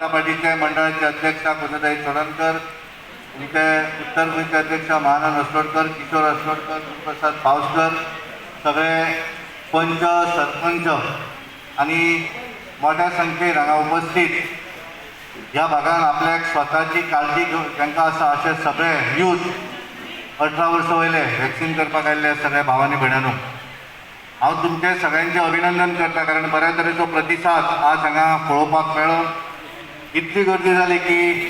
जनता पार्टीचे मंडळाचे अध्यक्ष गुणताई चोडणकर, तुमचे उत्तर गोंयचे अध्यक्ष महानंद अस्लोडकर, किशोर अस्लोडकर, गुरुप्रसाद पावसकर, सगळे पंच सरपंच आणि मोठ्या संख्येन हांगा उपस्थित ह्या भागात आपल्याक स्वताची काळजी तांकां आसा अशे सगळे यूथ 18 वर्सां वयले वॅक्सीन करपाक आयिल्ले सगळे भावांनी भयणांनो, हांव तुमचे सगळ्यांचे अभिनंदन करता कारण बऱ्या तरेचो प्रतिसाद आज हांगा पळोवपाक मेळ्ळो. इतली गर्दी जाली की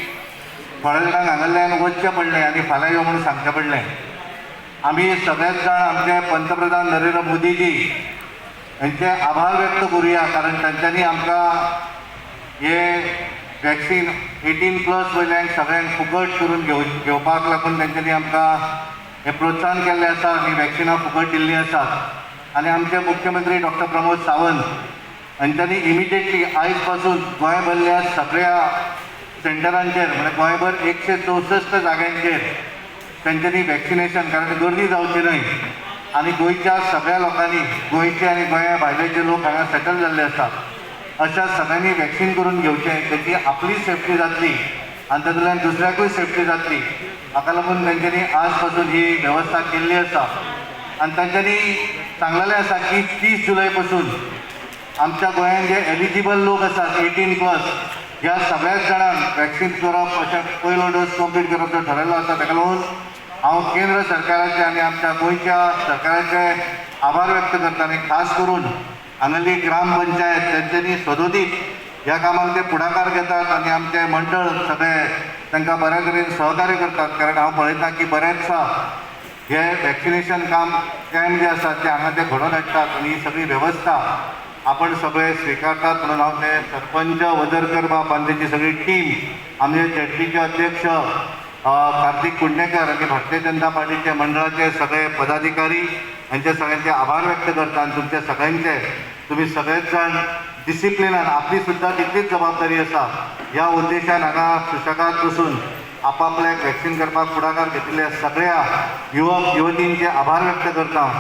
थोड्या जाणांक हांगाल्यान वचचें पडलें आनी फाल्यां यो म्हणून सांगचें पडलें. आमी सगळेच जाण आमचे पंतप्रधान नरेंद्र मोदीजी यांचे आभार व्यक्त करूया कारण तांच्यांनी आमकां हे वॅक्सीन 18+ वयल्यांक सगळ्यांक फुकट करून घेवपाक लागून तांच्यांनी आमकां हे प्रोत्साहन केल्लें आसा आनी वॅक्सिनां फुकट दिल्लीं आसात. आनी आमचे मुख्यमंत्री डॉक्टर प्रमोद सावंत हांच्यांनी इमिडिएटली आयज पासून गोंयभरल्या सगळ्या सेंटरांचेर म्हणजे गोंयभर 164 जाग्यांचेर तांच्यांनी वॅक्सिनेशन कारण गर्दी जावची न्हय आनी गोंयच्या सगळ्या लोकांनी गोंयचे आनी गोंया भायले जे लोक हांगा सेटल जाल्ले आसात अशा सगळ्यांनी वॅक्सिन करून घेवचें, त्याची आपली सेफ्टी जातली आनी तातूंतल्यान दुसऱ्याकूय सेफ्टी जातली. हाका लागून तांच्यांनी आज पासून ही वेवस्था केल्ली आसा आनी तांच्यांनी सांगलेलें आसा की 30 जुलय पासून आमच्या गोंयांत जे एलिजिबल लोक आसात 18+ ह्या सगळ्याच जाणांक वॅक्सिन करप अशें पयलो डोस कंप्लीट करप जो ठरयल्लो आसा. ताका लागून हांव केंद्र सरकाराचे आनी आमच्या गोंयच्या सरकाराचे आभार व्यक्त करता आनी खास करून हांगाली ग्रामपंचायत तांच्यांनी सदोदीत ह्या कामाक ते पुढाकार घेतात आनी आमचे मंडळ सगळे तांकां बऱ्या तरेन सहकार्य करतात कारण हांव पळयता की बरेचसा हे वॅक्सिनेशन कॅम्प जे आसात ते हांगा ते घडोवन हाडटात आनी ही सगळी वेवस्था आपण सगळे स्विकारतात म्हणून हांव ते सरपंच वदरकर बाब आनी तेची सगळी टीम आमचे झेडपीचे अध्यक्ष कार्तिक कुंडेकर आनी भारतीय जनता पार्टीचे मंडळाचे सगळे पदाधिकारी हांचे सगळ्यांचे आभार व्यक्त करता आनी तुमचे सगळ्यांचे तुमी सगळेच जाण डिसिप्लिनान आपली सुद्दां तितलीच जबाबदारी आसा ह्या उद्देशान हांगा सुशेगाद बसून आपापल्याक वॅक्सिन करपाक फुडाकार घेतिल्ल्या सगळ्या युवक युवतींचे आभार व्यक्त करता.